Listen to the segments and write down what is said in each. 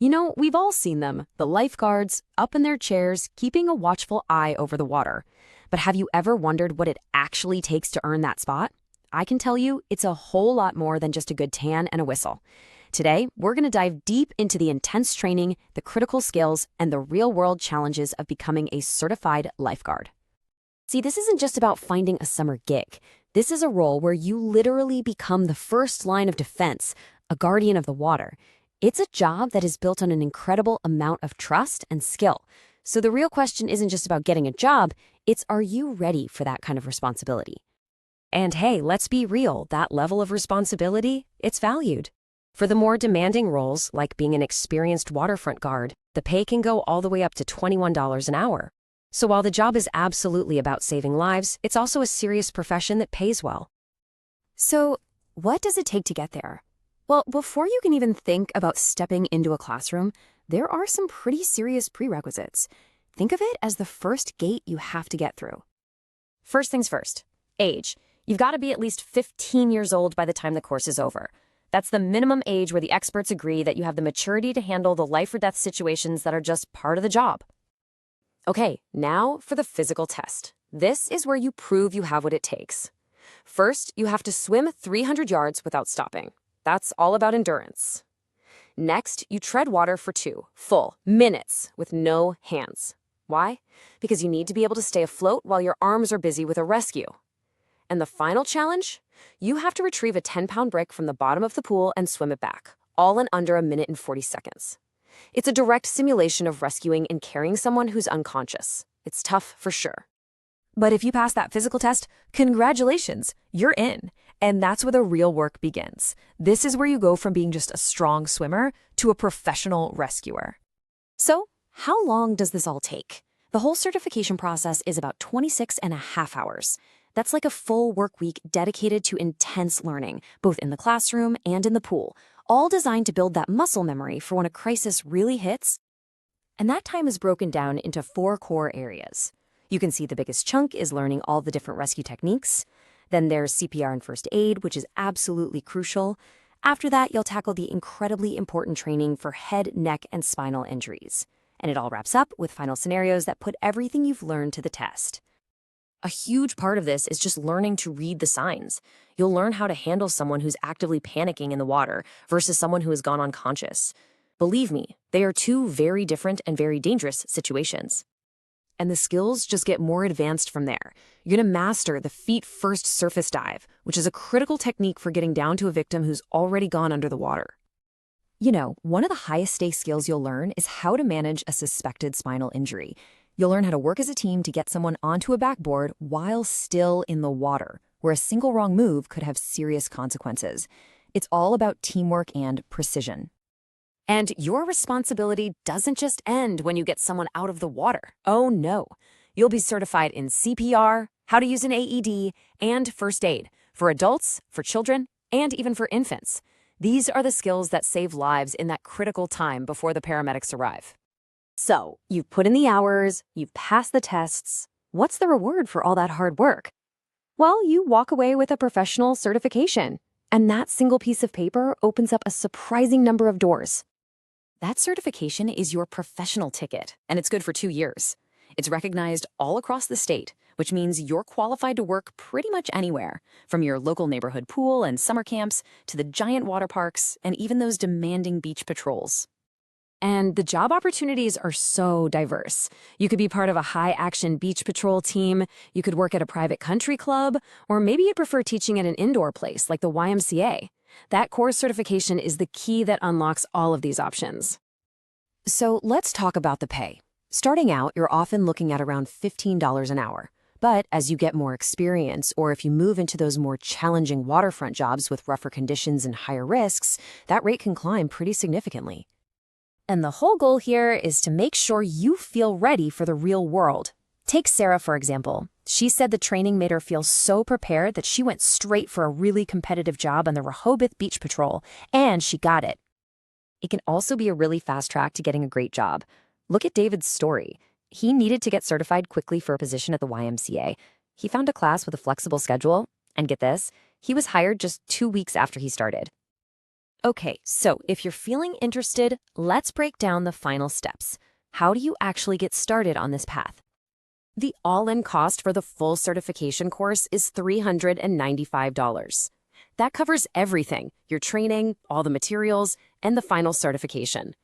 We've all seen them, the lifeguards, up in their chairs, keeping a watchful eye over the water. But have you ever wondered what it actually takes to earn that spot? I can tell you it's a whole lot more than just a good tan and a whistle. Today, we're going to dive deep into the intense training, the critical skills, and the real-world challenges of becoming a certified lifeguard. See, this isn't just about finding a summer gig. This is a role where you literally become the first line of defense, a guardian of the water. It's a job that is built on an incredible amount of trust and skill. So the real question isn't just about getting a job, it's are you ready for that kind of responsibility? And hey, let's be real, that level of responsibility, it's valued. For the more demanding roles, like being an experienced waterfront guard, the pay can go all the way up to $21 an hour. So while the job is absolutely about saving lives, it's also a serious profession that pays well. So, what does it take to get there? Well, before you can even think about stepping into a classroom, there are some pretty serious prerequisites. Think of it as the first gate you have to get through. First things first, age. You've got to be at least 15 years old by the time the course is over. That's the minimum age where the experts agree that you have the maturity to handle the life or death situations that are just part of the job. Okay, now for the physical test. This is where you prove you have what it takes. First, you have to swim 300 yards without stopping. That's all about endurance. Next, you tread water for 2 full minutes with no hands. Why? Because you need to be able to stay afloat while your arms are busy with a rescue. And the final challenge? You have to retrieve a 10-pound brick from the bottom of the pool and swim it back, all in under 1 minute and 40 seconds. It's a direct simulation of rescuing and carrying someone who's unconscious. It's tough for sure. But if you pass that physical test, congratulations, you're in. And that's where the real work begins. This is where you go from being just a strong swimmer to a professional rescuer. So, how long does this all take? The whole certification process is about 26.5 hours. That's like a full work week dedicated to intense learning, both in the classroom and in the pool, all designed to build that muscle memory for when a crisis really hits. And that time is broken down into 4 core areas. You can see the biggest chunk is learning all the different rescue techniques. Then there's CPR and First Aid, which is absolutely crucial. After that, you'll tackle the incredibly important training for head, neck, and spinal injuries. And it all wraps up with final scenarios that put everything you've learned to the test. A huge part of this is just learning to read the signs. You'll learn how to handle someone who's actively panicking in the water versus someone who has gone unconscious. Believe me, they are 2 very different and very dangerous situations. And the skills just get more advanced from there. You're going to master the feet-first surface dive, which is a critical technique for getting down to a victim who's already gone under the water. One of the highest stakes skills you'll learn is how to manage a suspected spinal injury. You'll learn how to work as a team to get someone onto a backboard while still in the water, where a single wrong move could have serious consequences. It's all about teamwork and precision. And your responsibility doesn't just end when you get someone out of the water. Oh no. You'll be certified in CPR, how to use an AED, and First Aid for adults, for children, and even for infants. These are the skills that save lives in that critical time before the paramedics arrive. So, you've put in the hours, you've passed the tests. What's the reward for all that hard work? Well, you walk away with a professional certification. And that single piece of paper opens up a surprising number of doors. That certification is your professional ticket, and it's good for 2 years. It's recognized all across the state, which means you're qualified to work pretty much anywhere, from your local neighborhood pool and summer camps to the giant water parks and even those demanding beach patrols. And the job opportunities are so diverse. You could be part of a high-action beach patrol team, you could work at a private country club, or maybe you'd prefer teaching at an indoor place like the YMCA. That core certification is the key that unlocks all of these options. So let's talk about the pay. Starting out, you're often looking at around $15 an hour. But as you get more experience, or if you move into those more challenging waterfront jobs with rougher conditions and higher risks, that rate can climb pretty significantly. And the whole goal here is to make sure you feel ready for the real world. Take Sarah, for example. She said the training made her feel so prepared that she went straight for a really competitive job on the Rehoboth Beach Patrol, and she got it. It can also be a really fast track to getting a great job. Look at David's story. He needed to get certified quickly for a position at the YMCA. He found a class with a flexible schedule, and get this, he was hired just 2 weeks after he started. Okay, so if you're feeling interested, let's break down the final steps. How do you actually get started on this path? The all-in cost for the full certification course is $395. That covers everything, your training, all the materials, and the final certification.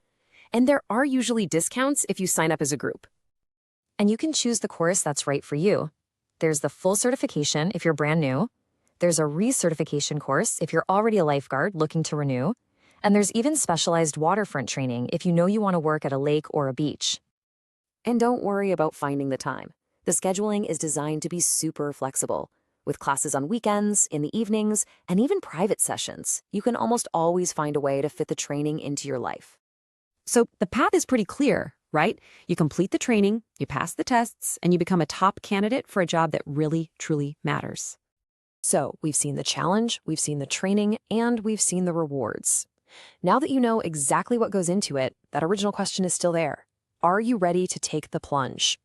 And there are usually discounts if you sign up as a group. And you can choose the course that's right for you. There's the full certification if you're brand new. There's a recertification course if you're already a lifeguard looking to renew. And there's even specialized waterfront training if you know you want to work at a lake or a beach. And don't worry about finding the time. The scheduling is designed to be super flexible. With classes on weekends, in the evenings, and even private sessions, you can almost always find a way to fit the training into your life. So the path is pretty clear, right? You complete the training, you pass the tests, and you become a top candidate for a job that really, truly matters. So we've seen the challenge, we've seen the training, and we've seen the rewards. Now that you know exactly what goes into it, that original question is still there. Are you ready to take the plunge?